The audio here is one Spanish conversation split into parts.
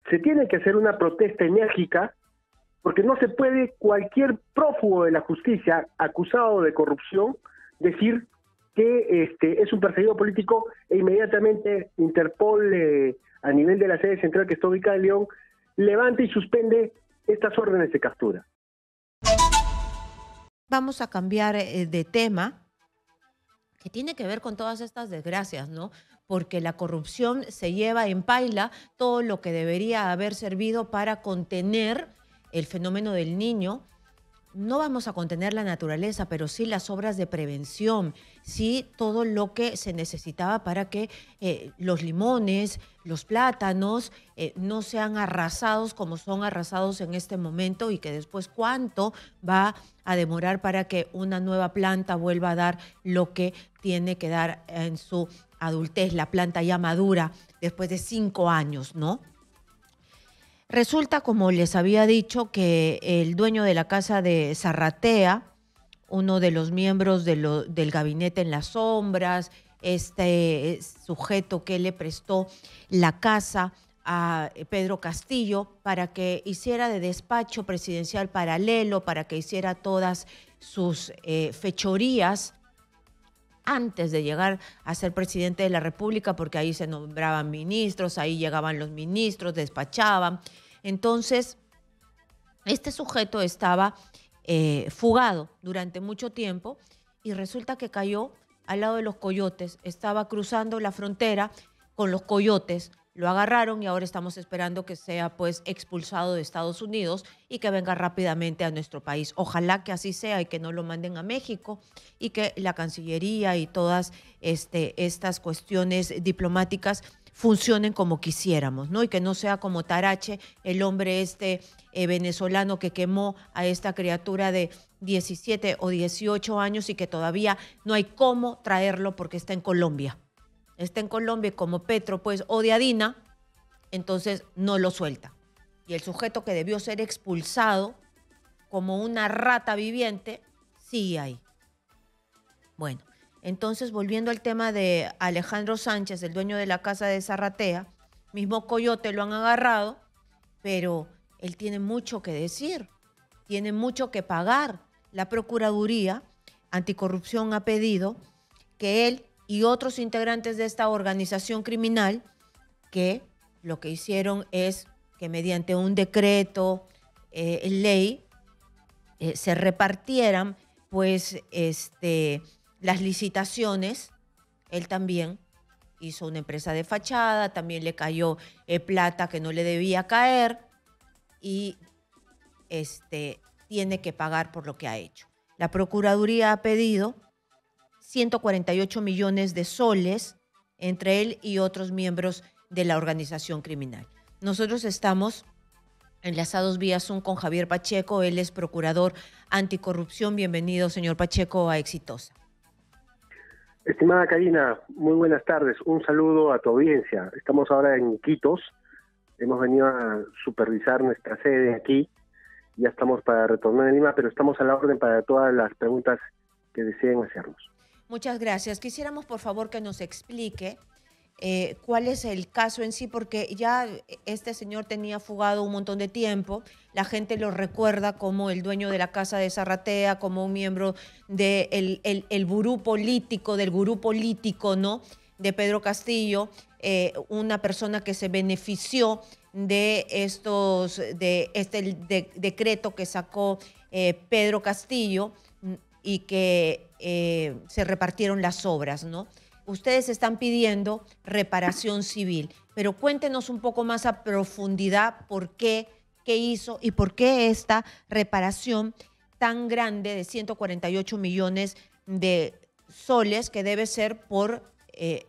se tiene que hacer una protesta enérgica, porque no se puede cualquier prófugo de la justicia acusado de corrupción decir que es un perseguido político e inmediatamente Interpol, a nivel de la sede central que está ubicada en León, levanta y suspende estas órdenes de captura. Vamos a cambiar de tema, que tiene que ver con todas estas desgracias, ¿no? Porque la corrupción se lleva en paila todo lo que debería haber servido para contener el fenómeno del Niño. No vamos a contener la naturaleza, pero sí las obras de prevención, sí todo lo que se necesitaba para que los limones, los plátanos no sean arrasados como son arrasados en este momento, y que después cuánto va a demorar para que una nueva planta vuelva a dar lo que tiene que dar en su adultez, la planta ya madura después de 5 años, ¿no? Resulta, como les había dicho, que el dueño de la casa de Zarratea, uno de los miembros del gabinete en las sombras, este sujeto que le prestó la casa a Pedro Castillo para que hiciera de despacho presidencial paralelo, para que hiciera todas sus fechorías antes de llegar a ser presidente de la República, porque ahí se nombraban ministros, ahí llegaban los ministros, despachaban. Entonces, este sujeto estaba fugado durante mucho tiempo y resulta que cayó al lado de los coyotes. Estaba cruzando la frontera con los coyotes, lo agarraron y ahora estamos esperando que sea pues expulsado de Estados Unidos y que venga rápidamente a nuestro país. Ojalá que así sea y que no lo manden a México, y que la Cancillería y todas estas cuestiones diplomáticas funcionen como quisiéramos, ¿no? Y que no sea como Tarache, el hombre venezolano que quemó a esta criatura de 17 o 18 años y que todavía no hay cómo traerlo porque está en Colombia. Está en Colombia y como Petro pues odia a Dina, entonces no lo suelta. Y el sujeto que debió ser expulsado como una rata viviente sigue ahí. Bueno, entonces volviendo al tema de Alejandro Sánchez, el dueño de la casa de Zarratea, mismo coyote lo han agarrado, pero él tiene mucho que decir, tiene mucho que pagar. La Procuraduría Anticorrupción ha pedido que él y otros integrantes de esta organización criminal, que lo que hicieron es que mediante un decreto, ley, se repartieran pues las licitaciones. Él también hizo una empresa de fachada, también le cayó plata que no le debía caer y tiene que pagar por lo que ha hecho. La Procuraduría ha pedido 148 millones de soles entre él y otros miembros de la organización criminal. Nosotros estamos enlazados vía Zoom con Javier Pacheco, él es procurador anticorrupción. Bienvenido, señor Pacheco, a Exitosa. Estimada Karina, muy buenas tardes. Un saludo a tu audiencia. Estamos ahora en Iquitos. Hemos venido a supervisar nuestra sede aquí. Ya estamos para retornar a Lima, pero estamos a la orden para todas las preguntas que deseen hacernos. Muchas gracias. Quisiéramos, por favor, que nos explique cuál es el caso en sí, porque ya este señor tenía fugado un montón de tiempo. La gente lo recuerda como el dueño de la casa de Zarratea, como un miembro del el gurú político, ¿no?, de Pedro Castillo, una persona que se benefició de este decreto que sacó Pedro Castillo y que se repartieron las obras, ¿no? Ustedes están pidiendo reparación civil, pero cuéntenos un poco más a profundidad por qué hizo y por qué esta reparación tan grande de 148 millones de soles, que debe ser por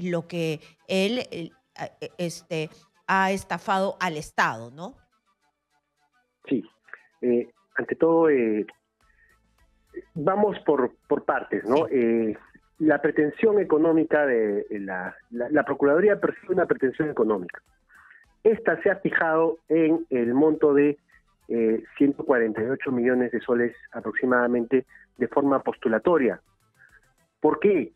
lo que él ha estafado al Estado, ¿no? Sí. Ante todo, vamos por partes, ¿no? Sí. La pretensión económica de la Procuraduría persigue una pretensión económica. Esta se ha fijado en el monto de 148 millones de soles aproximadamente de forma postulatoria. ¿Por qué?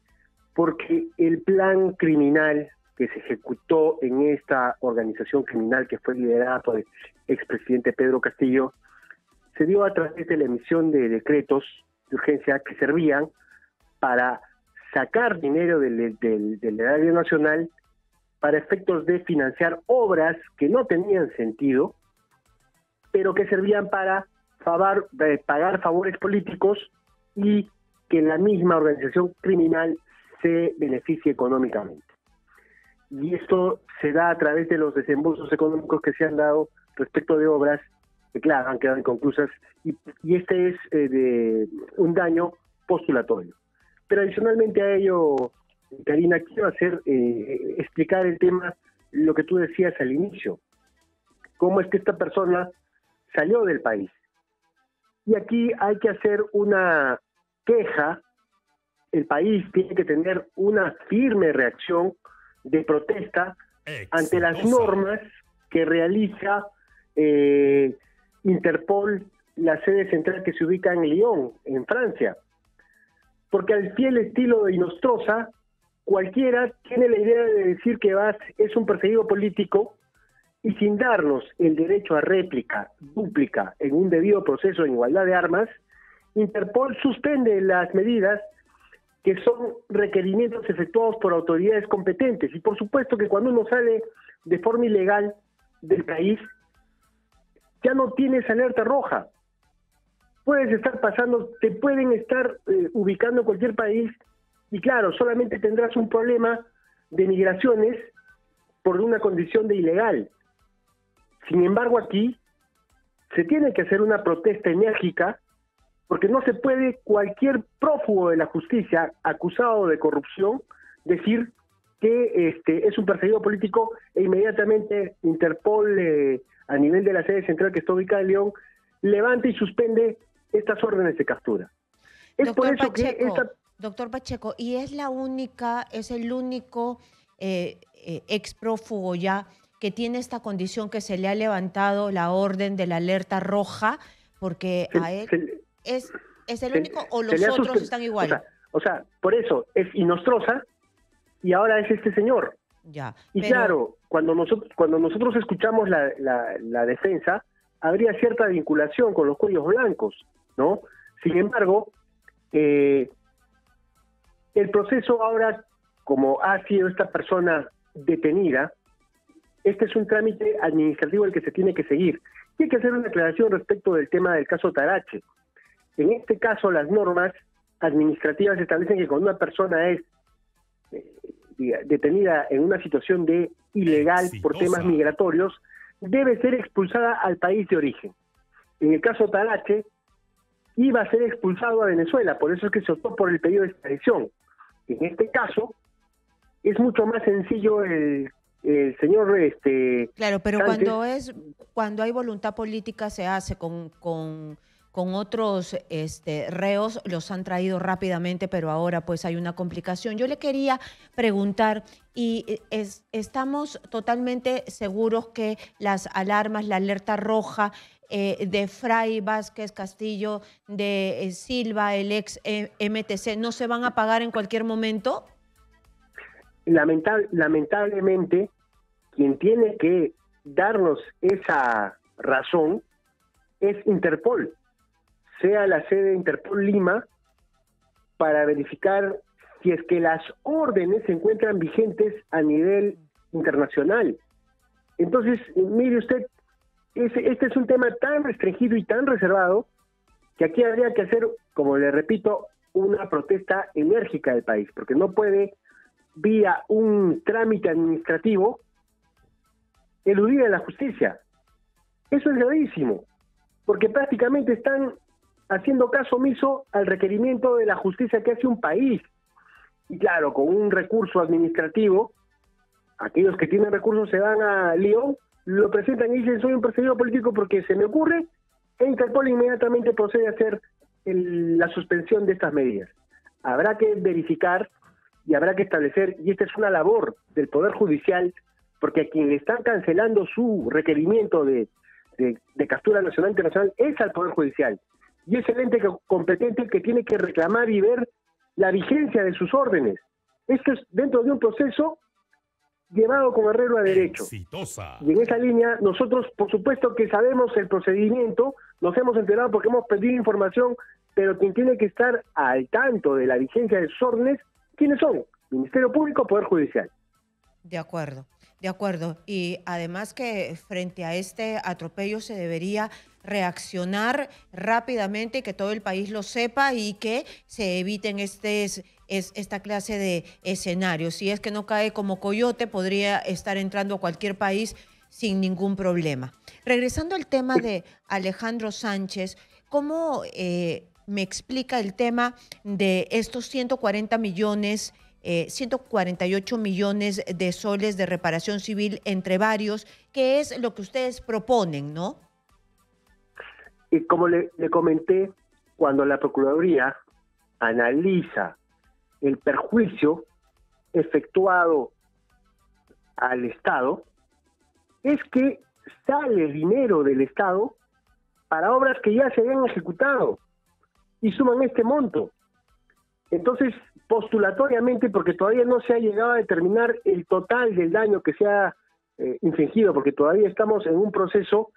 Porque el plan criminal que se ejecutó en esta organización criminal que fue liderada por el expresidente Pedro Castillo se dio a través de la emisión de decretos de urgencia que servían para sacar dinero del erario nacional para efectos de financiar obras que no tenían sentido, pero que servían para pagar favores políticos y que la misma organización criminal se beneficie económicamente. Y esto se da a través de los desembolsos económicos que se han dado respecto de obras que, claro, han quedado inconclusas, y este es de un daño postulatorio. Pero adicionalmente a ello, Karina, quiero explicar el tema, lo que tú decías al inicio, cómo es que esta persona salió del país. Y aquí hay que hacer una queja, el país tiene que tener una firme reacción de protesta ante las normas que realiza Interpol, la sede central que se ubica en Lyon, en Francia. Porque al fiel estilo de Inostroza, cualquiera tiene la idea de decir que es un perseguido político, y sin darnos el derecho a réplica, dúplica, en un debido proceso en igualdad de armas, Interpol suspende las medidas que son requerimientos efectuados por autoridades competentes. Y por supuesto que cuando uno sale de forma ilegal del país, ya no tienes alerta roja. Puedes estar pasando, te pueden estar ubicando en cualquier país, y claro, solamente tendrás un problema de migraciones por una condición de ilegal. Sin embargo, aquí se tiene que hacer una protesta enérgica, porque no se puede cualquier prófugo de la justicia acusado de corrupción decir que es un perseguido político e inmediatamente Interpol, a nivel de la sede central que está ubicada en León, levanta y suspende estas órdenes de captura. Es por eso que Doctor Pacheco, ¿y es el único ex prófugo ya que tiene esta condición, que se le ha levantado la orden de la alerta roja? Porque a él ¿es el único o los otros están igual? O sea, por eso es Inostroza y ahora es este señor. Ya, y claro, cuando nosotros escuchamos la defensa, habría cierta vinculación con los cuellos blancos, ¿no? Sin embargo, el proceso ahora, como ha sido esta persona detenida, este es un trámite administrativo el que se tiene que seguir. Y hay que hacer una aclaración respecto del tema del caso Tarache. En este caso, las normas administrativas establecen que cuando una persona es detenida en una situación de ilegal por temas migratorios, debe ser expulsada al país de origen. En el caso Tarache, iba a ser expulsado a Venezuela, por eso es que se optó por el pedido de extradición. En este caso, es mucho más sencillo el señor claro, pero Sánchez. cuando hay voluntad política se hace con otros reos, los han traído rápidamente, pero ahora pues hay una complicación. Yo le quería preguntar, y estamos totalmente seguros que las alarmas, la alerta roja de Fray, Vázquez, Castillo, de Silva, el ex MTC, ¿no se van a apagar en cualquier momento? Lamentablemente, quien tiene que darnos esa razón es Interpol, sea la sede de Interpol Lima, para verificar si es que las órdenes se encuentran vigentes a nivel internacional. Entonces, mire usted, este es un tema tan restringido y tan reservado que aquí habría que hacer, como le repito, una protesta enérgica del país, porque no puede, vía un trámite administrativo, eludir a la justicia. Eso es gravísimo, porque prácticamente están haciendo caso omiso al requerimiento de la justicia que hace un país. Y claro, con un recurso administrativo, aquellos que tienen recursos se van a Lyon, lo presentan y dicen: soy un perseguido político porque se me ocurre, e Interpol inmediatamente procede a hacer la suspensión de estas medidas. Habrá que verificar y habrá que establecer, y esta es una labor del Poder Judicial, porque a quien le están cancelando su requerimiento de captura nacional e internacional es al Poder Judicial, y es el ente competente el que tiene que reclamar y ver la vigencia de sus órdenes. Esto es dentro de un proceso llevado con arreglo a derecho. Exitosa. Y en esa línea, nosotros, por supuesto que sabemos el procedimiento, nos hemos enterado porque hemos pedido información, pero quien tiene que estar al tanto de la vigencia de sus órdenes, ¿quiénes son? Ministerio Público, Poder Judicial. De acuerdo, de acuerdo. Y además que frente a este atropello se debería reaccionar rápidamente, que todo el país lo sepa y que se eviten esta clase de escenarios. Si es que no cae como coyote, podría estar entrando a cualquier país sin ningún problema. Regresando al tema de Alejandro Sánchez, ¿cómo me explica el tema de estos 148 millones de soles de reparación civil entre varios? ¿Qué es lo que ustedes proponen, no? Y como le comenté, cuando la Procuraduría analiza el perjuicio efectuado al Estado, es que sale dinero del Estado para obras que ya se habían ejecutado y suman este monto. Entonces, postulatoriamente, porque todavía no se ha llegado a determinar el total del daño que se ha infligido, porque todavía estamos en un proceso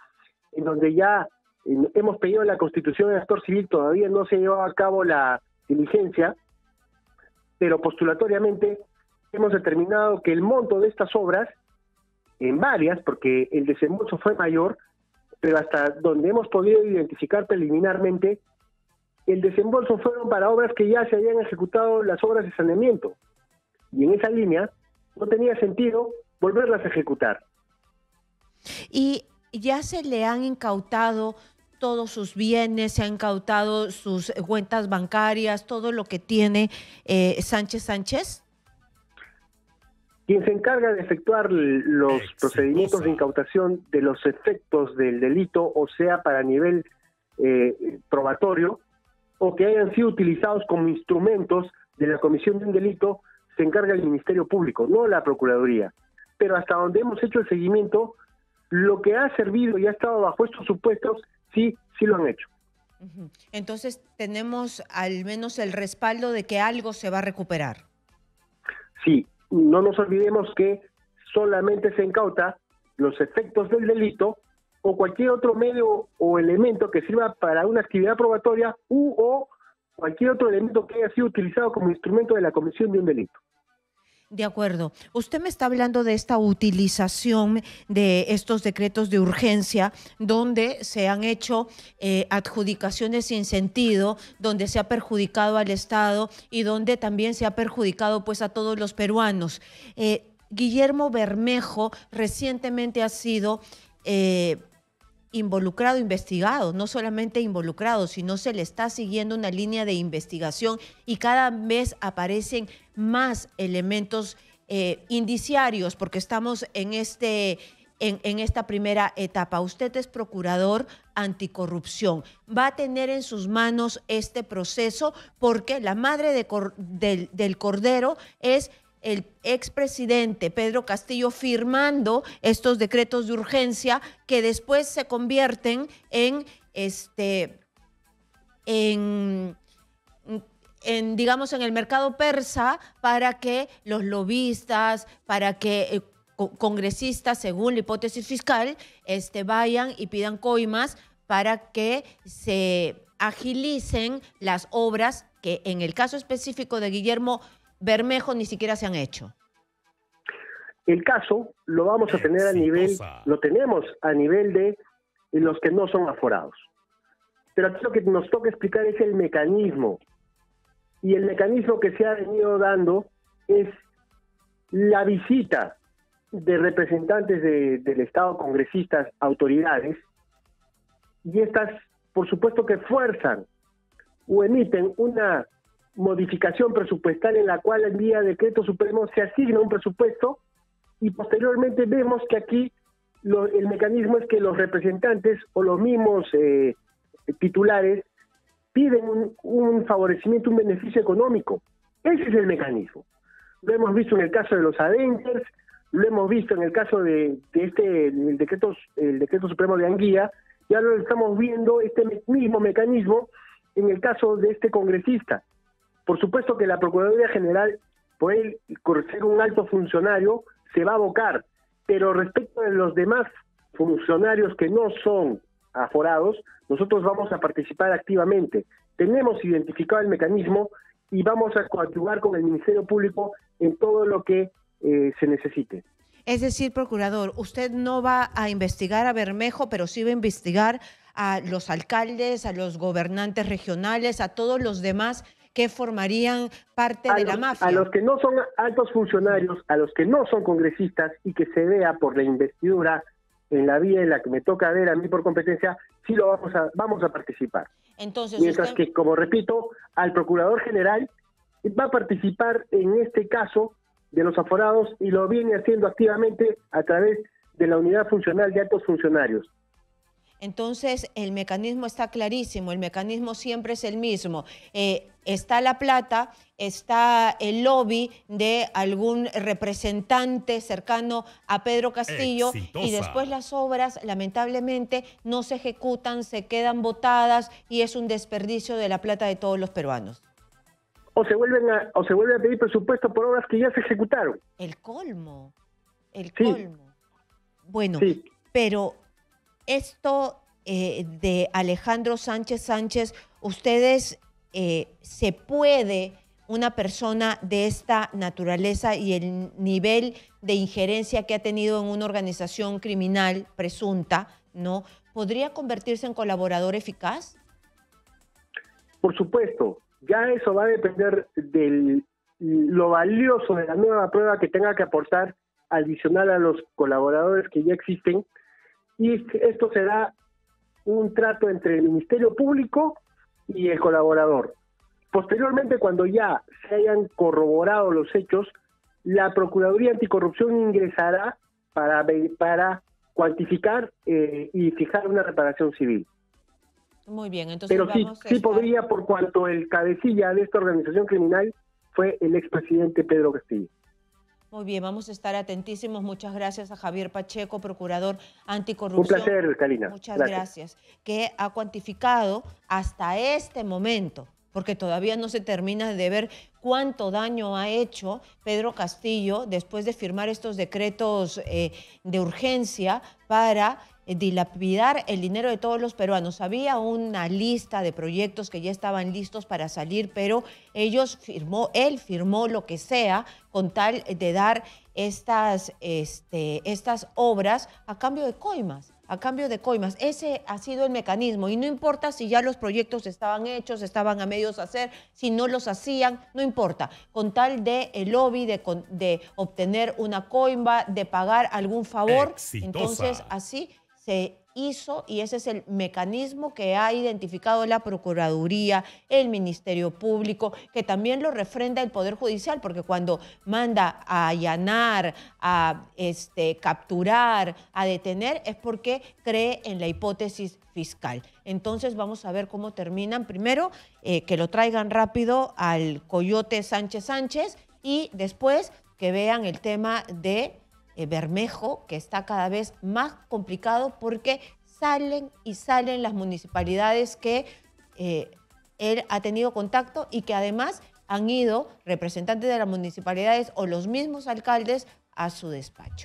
en donde ya hemos pedido la constitución del actor civil, todavía no se ha llevado a cabo la diligencia, pero postulatoriamente hemos determinado que el monto de estas obras, en varias, porque el desembolso fue mayor, pero hasta donde hemos podido identificar preliminarmente, el desembolso fueron para obras que ya se habían ejecutado, las obras de saneamiento. Y en esa línea no tenía sentido volverlas a ejecutar. Y ya se le han incautado todos sus bienes, se han incautado sus cuentas bancarias, todo lo que tiene Sánchez. Quien se encarga de efectuar los procedimientos de incautación de los efectos del delito, o sea, para nivel probatorio, o que hayan sido utilizados como instrumentos de la comisión de un delito, se encarga el Ministerio Público, no la Procuraduría. Pero hasta donde hemos hecho el seguimiento, lo que ha servido y ha estado bajo estos supuestos, sí lo han hecho. Entonces tenemos al menos el respaldo de que algo se va a recuperar. Sí, no nos olvidemos que solamente se incauta los efectos del delito o cualquier otro medio o elemento que sirva para una actividad probatoria o cualquier otro elemento que haya sido utilizado como instrumento de la comisión de un delito. De acuerdo. Usted me está hablando de esta utilización de estos decretos de urgencia donde se han hecho adjudicaciones sin sentido, donde se ha perjudicado al Estado y donde también se ha perjudicado pues a todos los peruanos. Guillermo Bermejo recientemente ha sido involucrado, investigado, no solamente involucrado, sino se le está siguiendo una línea de investigación y cada vez aparecen más elementos indiciarios porque estamos en esta primera etapa. Usted es procurador anticorrupción. Va a tener en sus manos este proceso porque la madre del Cordero es el expresidente Pedro Castillo firmando estos decretos de urgencia que después se convierten en digamos, en el mercado persa para que los lobistas, para que congresistas, según la hipótesis fiscal, vayan y pidan coimas para que se agilicen las obras que en el caso específico de Guillermo Bermejo ni siquiera se han hecho. El caso lo vamos a tener lo tenemos a nivel de los que no son aforados. Pero aquí lo que nos toca explicar es el mecanismo. Y el mecanismo que se ha venido dando es la visita de representantes del Estado, congresistas, autoridades, y estas, por supuesto que fuerzan o emiten una modificación presupuestal en la cual en vía decreto supremo se asigna un presupuesto y posteriormente vemos que aquí el mecanismo es que los representantes o los mismos titulares piden un favorecimiento, un beneficio económico. Ese es el mecanismo. Lo hemos visto en el caso de los Avengers, lo hemos visto en el caso de el decreto supremo de Anguía, ya lo estamos viendo este mismo mecanismo en el caso de este congresista. Por supuesto que la Procuraduría General, por él ser un alto funcionario, se va a abocar. Pero respecto de los demás funcionarios que no son aforados, nosotros vamos a participar activamente. Tenemos identificado el mecanismo y vamos a coadyuvar con el Ministerio Público en todo lo que se necesite. Es decir, procurador, usted no va a investigar a Bermejo, pero sí va a investigar a los alcaldes, a los gobernantes regionales, a todos los demás que formarían parte de la mafia. A los que no son altos funcionarios, a los que no son congresistas y que se vea por la investidura en la vía en la que me toca ver a mí por competencia, sí lo vamos a participar. Entonces, mientras que, como repito, al Procurador General va a participar en este caso de los aforados y lo viene haciendo activamente a través de la unidad funcional de altos funcionarios. Entonces, el mecanismo está clarísimo, el mecanismo siempre es el mismo. Está la plata, está el lobby de algún representante cercano a Pedro Castillo. Exitosa. Y después las obras, lamentablemente, no se ejecutan, se quedan botadas y es un desperdicio de la plata de todos los peruanos. O se vuelve a pedir presupuesto por obras que ya se ejecutaron. El colmo, sí. colmo. Bueno, sí. Pero esto de Alejandro Sánchez Sánchez, ustedes, ¿se puede una persona de esta naturaleza y el nivel de injerencia que ha tenido en una organización criminal presunta, ¿no? ¿Podría convertirse en colaborador eficaz? Por supuesto. Ya eso va a depender de lo valioso de la nueva prueba que tenga que aportar adicional a los colaboradores que ya existen, y esto será un trato entre el Ministerio Público y el colaborador. Posteriormente, cuando ya se hayan corroborado los hechos, la Procuraduría Anticorrupción ingresará para cuantificar y fijar una reparación civil. Muy bien, entonces pero sí podría, por cuanto el cabecilla de esta organización criminal fue el expresidente Pedro Castillo. Muy bien, vamos a estar atentísimos. Muchas gracias a Javier Pacheco, procurador anticorrupción. Un placer, Karina. Muchas gracias. Que ha cuantificado hasta este momento, porque todavía no se termina de ver cuánto daño ha hecho Pedro Castillo después de firmar estos decretos de urgencia para dilapidar el dinero de todos los peruanos. Había una lista de proyectos que ya estaban listos para salir, pero él firmó lo que sea con tal de dar estas obras a cambio de coimas. Ese ha sido el mecanismo y no importa si ya los proyectos estaban hechos, estaban a medios hacer, si no los hacían, no importa. Con tal de el lobby, de obtener una coima, de pagar algún favor, exitosa. Entonces así se hizo y ese es el mecanismo que ha identificado la Procuraduría, el Ministerio Público, que también lo refrenda el Poder Judicial, porque cuando manda a allanar, a capturar, a detener, es porque cree en la hipótesis fiscal. Entonces vamos a ver cómo terminan. Primero, que lo traigan rápido al Coyote Sánchez Sánchez y después que vean el tema de Bermejo, que está cada vez más complicado porque salen las municipalidades que él ha tenido contacto y que además han ido representantes de las municipalidades o los mismos alcaldes a su despacho.